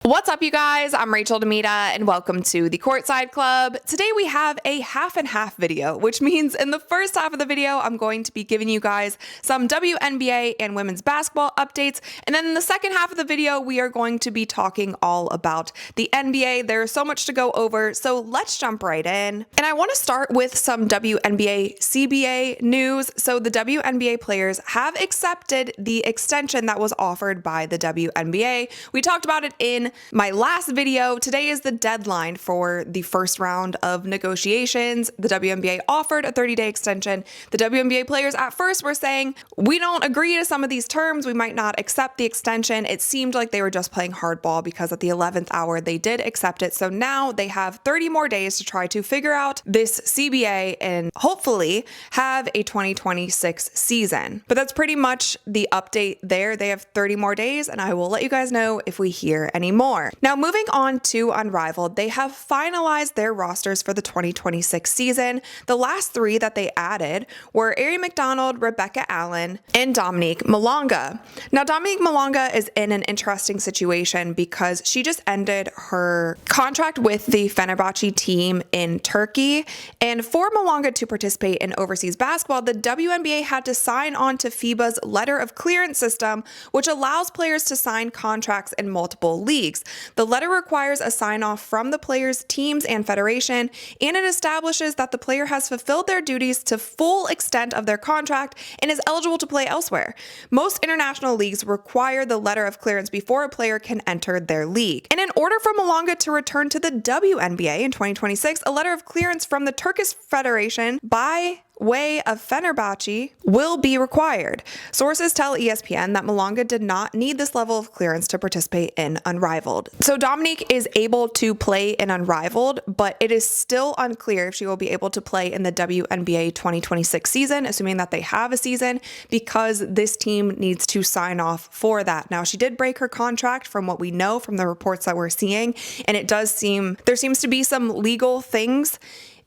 What's up, you guys? I'm Rachel DeMita, and welcome to the Courtside Club. Today we have a half and half video, which means in the first half of the video, I'm going to be giving you guys some WNBA and women's basketball updates. And then in the second half of the video, we are going to be talking all about the NBA. There's so much to go over, so let's jump right in. And I want to start with some WNBA CBA news. So the WNBA players have accepted the extension that was offered by the WNBA. We talked about it in my last video. Today is the deadline for the first round of negotiations. The WNBA offered a 30-day extension. The WNBA players at first were saying, we don't agree to some of these terms. We might not accept the extension. It seemed like they were just playing hardball because at the 11th hour, they did accept it. So now they have 30 more days to try to figure out this CBA and hopefully have a 2026 season. But that's pretty much the update there. They have 30 more days, and I will let you guys know if we hear any more. Now, moving on to Unrivaled, they have finalized their rosters for the 2026 season. The last three that they added were Aari McDonald, Rebecca Allen, and Dominique Malonga. Now, Dominique Malonga is in an interesting situation because she just ended her contract with the Fenerbahce team in Turkey. And for Malonga to participate in overseas basketball, the WNBA had to sign on to FIBA's letter of clearance system, which allows players to sign contracts in multiple leagues. The letter requires a sign-off from the players, teams, and federation, and it establishes that the player has fulfilled their duties to full extent of their contract and is eligible to play elsewhere. Most international leagues require the letter of clearance before a player can enter their league. And in order for Malonga to return to the WNBA in 2026, a letter of clearance from the Turkish Federation by way of Fenerbahce will be required. Sources tell ESPN that Malonga did not need this level of clearance to participate in Unrivaled. So Dominique is able to play in Unrivaled, but it is still unclear if she will be able to play in the WNBA 2026 season, assuming that they have a season, because this team needs to sign off for that. Now, she did break her contract from what we know from the reports that we're seeing, and it does seem there seems to be some legal things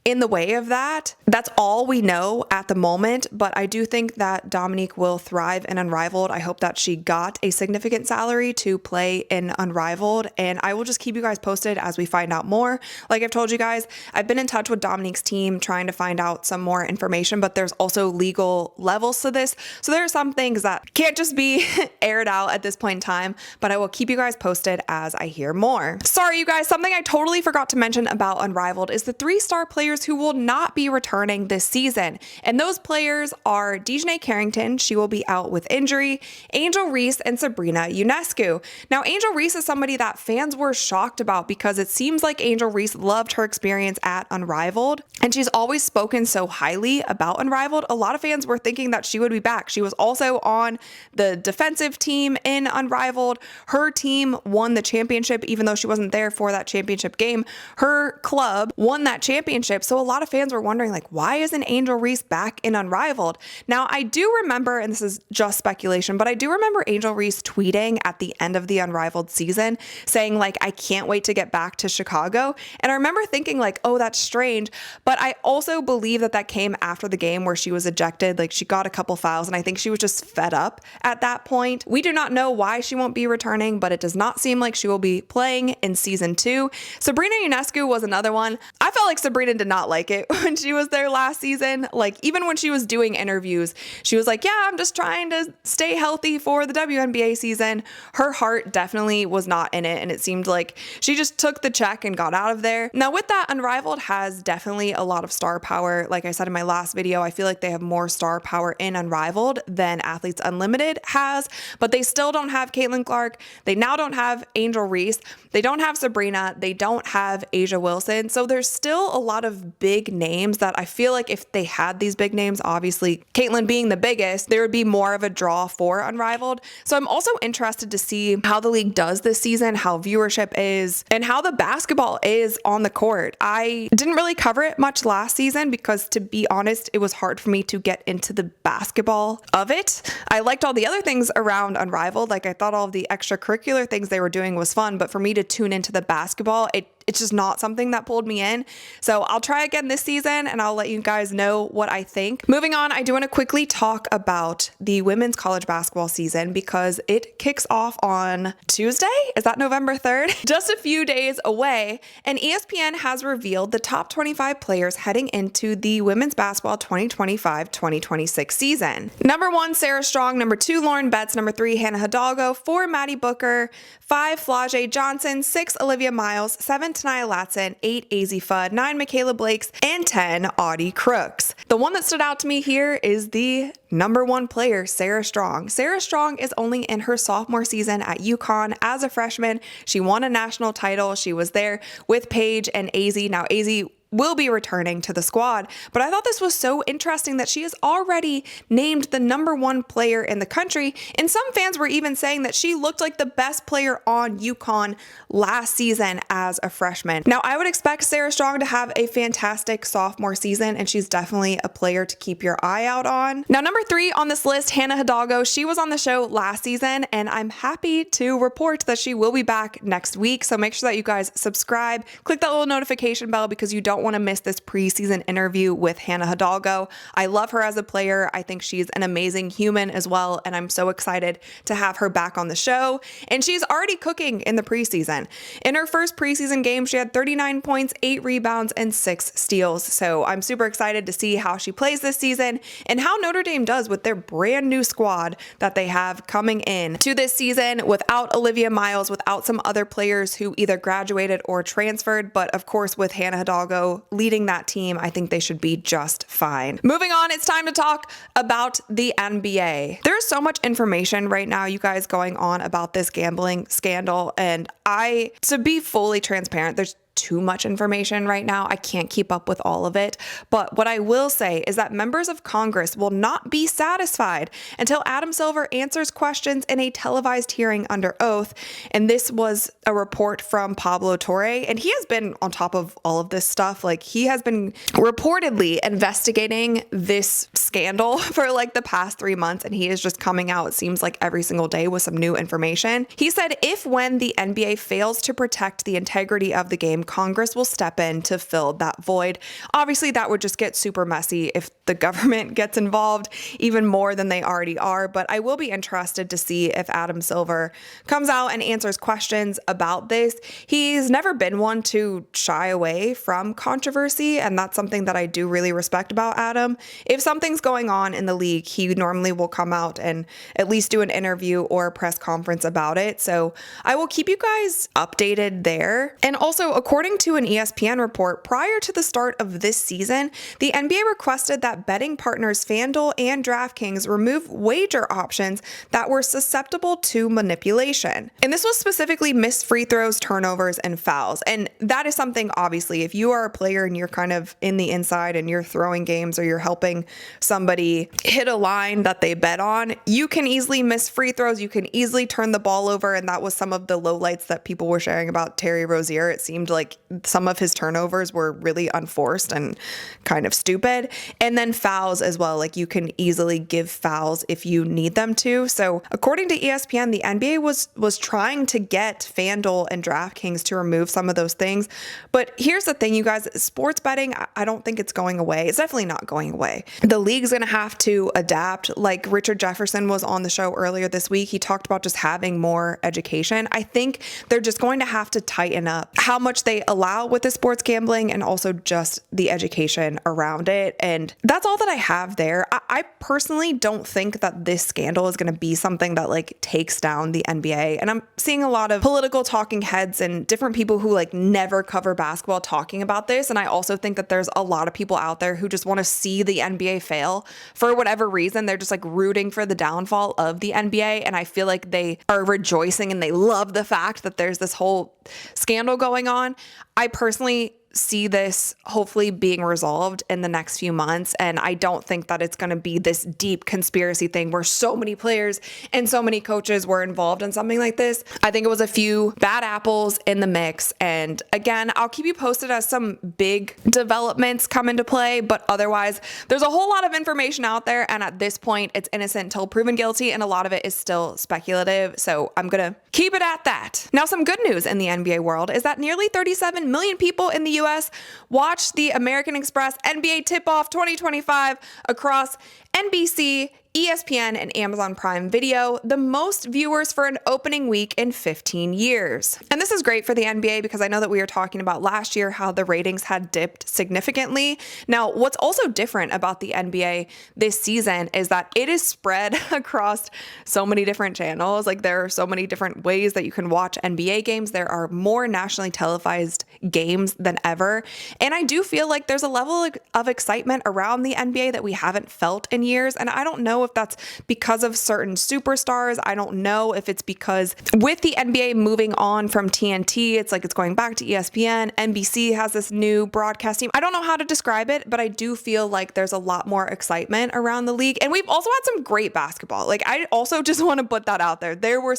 in the way of that. That's all we know at the moment, but I do think that Dominique will thrive in Unrivaled. I hope that she got a significant salary to play in Unrivaled, and I will just keep you guys posted as we find out more. Like I've told you guys, I've been in touch with Dominique's team trying to find out some more information, but there's also legal levels to this. So there are some things that can't just be aired out at this point in time, but I will keep you guys posted as I hear more. Sorry, you guys, something I totally forgot to mention about Unrivaled is the 3-star players who will not be returning this season. And those players are Dijonai Carrington, she will be out with injury, Angel Reese, and Sabrina Ionescu. Now, Angel Reese is somebody that fans were shocked about because it seems like Angel Reese loved her experience at Unrivaled, and she's always spoken so highly about Unrivaled. A lot of fans were thinking that she would be back. She was also on the defensive team in Unrivaled. Her team won the championship, even though she wasn't there for that championship game. Her club won that championship, so a lot of fans were wondering, like, why isn't Angel Reese back in Unrivaled? Now, I do remember, and this is just speculation, but I do remember Angel Reese tweeting at the end of the Unrivaled season saying, like, I can't wait to get back to Chicago. And I remember thinking, like, oh, that's strange. But I also believe that that came after the game where she was ejected. Like, she got a couple fouls, and I think she was just fed up at that point. We do not know why she won't be returning, but it does not seem like she will be playing in season 2. Sabrina Ionescu was another one. I felt like Sabrina did not like it when she was there last season. Like, even when she was doing interviews, she was like, yeah, I'm just trying to stay healthy for the WNBA season. Her heart definitely was not in it, and it seemed like she just took the check and got out of there. Now, with that, Unrivaled has definitely a lot of star power. Like I said in my last video, I feel like they have more star power in Unrivaled than Athletes Unlimited has, but they still don't have Caitlin Clark. They now don't have Angel Reese. They don't have Sabrina. They don't have Asia Wilson. So there's still a lot of big names that I feel like if they had these big names, obviously Caitlin being the biggest, there would be more of a draw for Unrivaled. So I'm also interested to see how the league does this season, how viewership is, and how the basketball is on the court. I didn't really cover it much last season because, to be honest, it was hard for me to get into the basketball of it. I liked all the other things around Unrivaled. Like, I thought all of the extracurricular things they were doing was fun, but for me to tune into the basketball, it's just not something that pulled me in. So I'll try again this season and I'll let you guys know what I think. Moving on, I do want to quickly talk about the women's college basketball season because it kicks off on Tuesday. Is that November 3rd? Just a few days away. And ESPN has revealed the top 25 players heading into the women's basketball 2025-2026 season. Number 1, Sarah Strong. Number 2, Lauren Betts. Number 3, Hannah Hidalgo. 4, Maddie Booker. 5, Flau'jae Johnson. 6, Olivia Miles. 7, Tanaya Latson. 8, Azzi Fudd. 9, Michaela Blakes. And 10, Audie Crooks. The one that stood out to me here is the number 1 player, Sarah Strong. Sarah Strong is only in her sophomore season at UConn as a freshman. She won a national title. She was there with Paige and Azzi. Now, Azzi will be returning to the squad, but I thought this was so interesting that she is already named the number 1 player in the country, and some fans were even saying that she looked like the best player on UConn last season as a freshman. Now, I would expect Sarah Strong to have a fantastic sophomore season, and she's definitely a player to keep your eye out on. Now, number 3 on this list, Hannah Hidalgo. She was on the show last season, and I'm happy to report that she will be back next week, so make sure that you guys subscribe, click that little notification bell because you don't want to miss this preseason interview with Hannah Hidalgo. I love her as a player. I think she's an amazing human as well, and I'm so excited to have her back on the show. And she's already cooking in the preseason. In her first preseason game, she had 39 points, 8 rebounds, and 6 steals. So I'm super excited to see how she plays this season and how Notre Dame does with their brand new squad that they have coming in to this season without Olivia Miles, without some other players who either graduated or transferred. But of course, with Hannah Hidalgo leading that team, I think they should be just fine. Moving on, it's time to talk about the NBA. There's so much information right now, you guys, going on about this gambling scandal, and to be fully transparent, there's too much information right now. I can't keep up with all of it. But what I will say is that members of Congress will not be satisfied until Adam Silver answers questions in a televised hearing under oath. And this was a report from Pablo Torre. And he has been on top of all of this stuff. Like, he has been reportedly investigating this scandal for like the past 3 months. And he is just coming out, it seems like every single day, with some new information. He said, when the NBA fails to protect the integrity of the game, Congress will step in to fill that void. Obviously, that would just get super messy if the government gets involved even more than they already are. But I will be interested to see if Adam Silver comes out and answers questions about this. He's never been one to shy away from controversy, and that's something that I do really respect about Adam. If something's going on in the league, he normally will come out and at least do an interview or a press conference about it. So I will keep you guys updated there. And also, according to an ESPN report, prior to the start of this season, the NBA requested that betting partners FanDuel and DraftKings remove wager options that were susceptible to manipulation. And this was specifically missed free throws, turnovers, and fouls. And that is something, obviously, if you are a player and you're kind of in the inside and you're throwing games or you're helping somebody hit a line that they bet on, you can easily miss free throws. You can easily turn the ball over. And that was some of the lowlights that people were sharing about Terry Rozier. It seemed like some of his turnovers were really unforced and kind of stupid. And then fouls as well. Like, you can easily give fouls if you need them to. So according to ESPN, the NBA was trying to get FanDuel and DraftKings to remove some of those things. But here's the thing, you guys, sports betting, I don't think it's going away. It's definitely not going away. The league's going to have to adapt. Like, Richard Jefferson was on the show earlier this week. He talked about just having more education. I think they're just going to have to tighten up how much they allow with the sports gambling and also just the education around it. And that's all that I have there. I personally don't think that this scandal is going to be something that like takes down the NBA. And I'm seeing a lot of political talking heads and different people who like never cover basketball talking about this. And I also think that there's a lot of people out there who just want to see the NBA fail for whatever reason. They're just like rooting for the downfall of the NBA. And I feel like they are rejoicing and they love the fact that there's this whole scandal going on. I personally see this hopefully being resolved in the next few months. And I don't think that it's going to be this deep conspiracy thing where so many players and so many coaches were involved in something like this. I think it was a few bad apples in the mix. And again, I'll keep you posted as some big developments come into play. But otherwise, there's a whole lot of information out there. And at this point, it's innocent until proven guilty. And a lot of it is still speculative. So I'm going to keep it at that. Now, some good news in the NBA world is that nearly 37 million people in the US watched the American Express NBA Tip-Off 2025 across NBC, ESPN, and Amazon Prime Video, the most viewers for an opening week in 15 years. And this is great for the NBA because I know that we were talking about last year how the ratings had dipped significantly. Now, what's also different about the NBA this season is that it is spread across so many different channels. Like, there are so many different ways that you can watch NBA games. There are more nationally televised games than ever. And I do feel like there's a level of excitement around the NBA that we haven't felt in years. And I don't know if that's because of certain superstars. I don't know if it's because with the NBA moving on from TNT, it's like it's going back to ESPN. NBC has this new broadcast team. I don't know how to describe it, but I do feel like there's a lot more excitement around the league. And we've also had some great basketball. Like, I also just want to put that out there. There were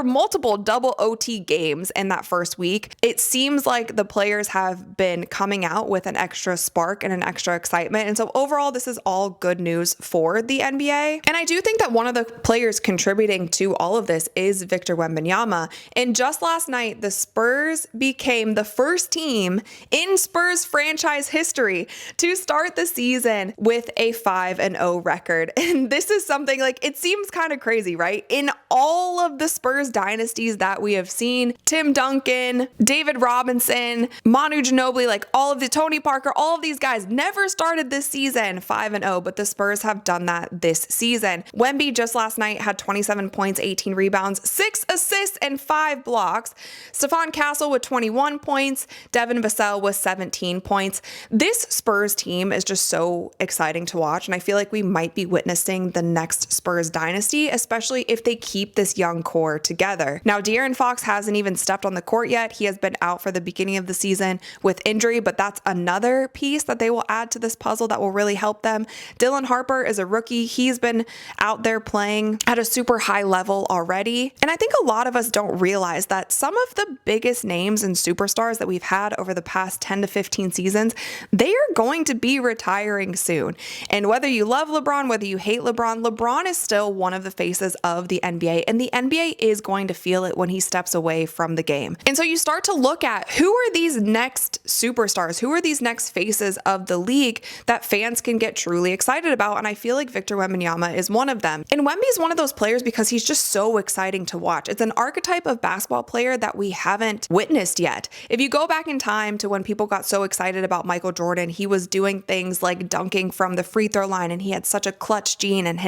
multiple double OT games in that first week. It seems like the players have been coming out with an extra spark and an extra excitement. And so overall, this is all good news for the NBA. And I do think that one of the players contributing to all of this is Victor Wembanyama. And just last night, the Spurs became the first team in Spurs franchise history to start the season with a 5-0 record. And this is something, like, it seems kind of crazy, right? In all of the Spurs dynasties that we have seen, Tim Duncan, David Robinson, Manu Ginobili, like all of the Tony Parker, all of these guys never started this season 5-0, but the Spurs have done that this season. Wemby just last night had 27 points, 18 rebounds, 6 assists, and 5 blocks. Stephon Castle with 21 points, Devin Vassell with 17 points. This Spurs team is just so exciting to watch, and I feel like we might be witnessing the next Spurs dynasty, especially if they keep this young core together. Now, De'Aaron Fox hasn't even stepped on the court yet. He has been out for the beginning of the season with injury, but that's another piece that they will add to this puzzle that will really help them. Dylan Harper is a rookie. He's been out there playing at a super high level already. And I think a lot of us don't realize that some of the biggest names and superstars that we've had over the past 10 to 15 seasons, they are going to be retiring soon. And whether you love LeBron, whether you hate LeBron, LeBron is still one of the faces of the NBA, and the NBA is going to feel it when he steps away from the game. And so you start to look at who are these next superstars, who are these next faces of the league that fans can get truly excited about. And I feel like Victor Wembanyama is one of them. And Wemby is one of those players because he's just so exciting to watch. It's an archetype of basketball player that we haven't witnessed yet. If you go back in time to when people got so excited about Michael Jordan, he was doing things like dunking from the free throw line, and he had such a clutch gene and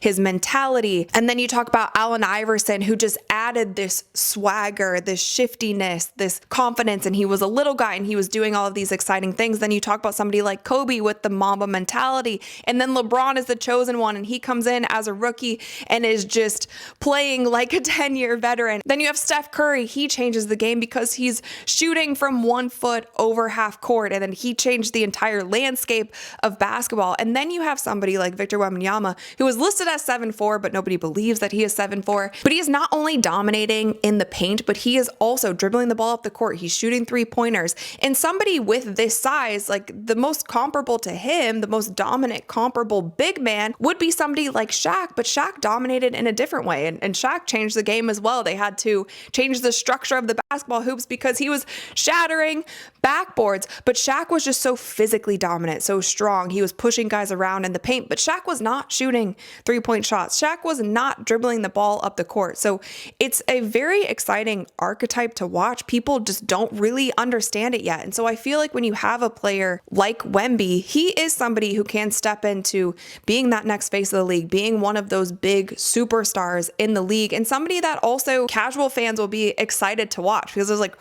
his mentality. And then you talk about Allen Iverson, who just added this swagger, this shiftiness, this confidence, and he was a little guy and he was doing all of these exciting things. Then you talk about somebody like Kobe with the Mamba mentality, and then LeBron is the chosen one, and he comes in as a rookie and is just playing like a 10-year veteran. Then you have Steph Curry. He changes the game because he's shooting from 1 foot over half court, and then he changed the entire landscape of basketball. And then you have somebody like Victor Wembanyama, who is listed as 7'4", but nobody believes that he is 7'4". But he is not only dominating in the paint, but he is also dribbling the ball up the court. He's shooting 3-pointers. And somebody with this size, like the most comparable to him, the most dominant comparable big man would be somebody like Shaq, but Shaq dominated in a different way. And Shaq changed the game as well. They had to change the structure of the basketball hoops because he was shattering backboards. But Shaq was just so physically dominant, so strong. He was pushing guys around in the paint, but Shaq was not shooting 3-point shots. Shaq was not dribbling the ball up the court. So it's a very exciting archetype to watch. People just don't really understand it yet. And so I feel like when you have a player like Wemby, he is somebody who can step into being that next face of the league, being one of those big superstars in the league, and somebody that also casual fans will be excited to watch because there's like,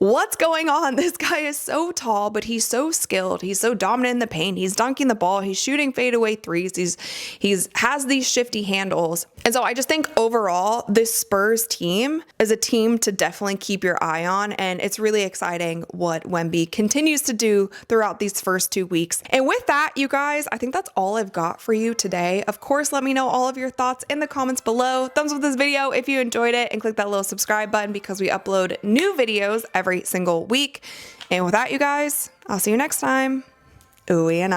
what's going on? This guy is so tall, but he's so skilled. He's so dominant in the paint. He's dunking the ball. He's shooting fadeaway threes. He's has these shifty handles. And so I just think overall, this Spurs team is a team to definitely keep your eye on. And it's really exciting what Wemby continues to do throughout these first 2 weeks. And with that, you guys, I think that's all I've got for you today. Of course, let me know all of your thoughts in the comments below. Thumbs up this video if you enjoyed it, and click that little subscribe button because we upload new videos every single week. And with that, you guys, I'll see you next time. Ooh, and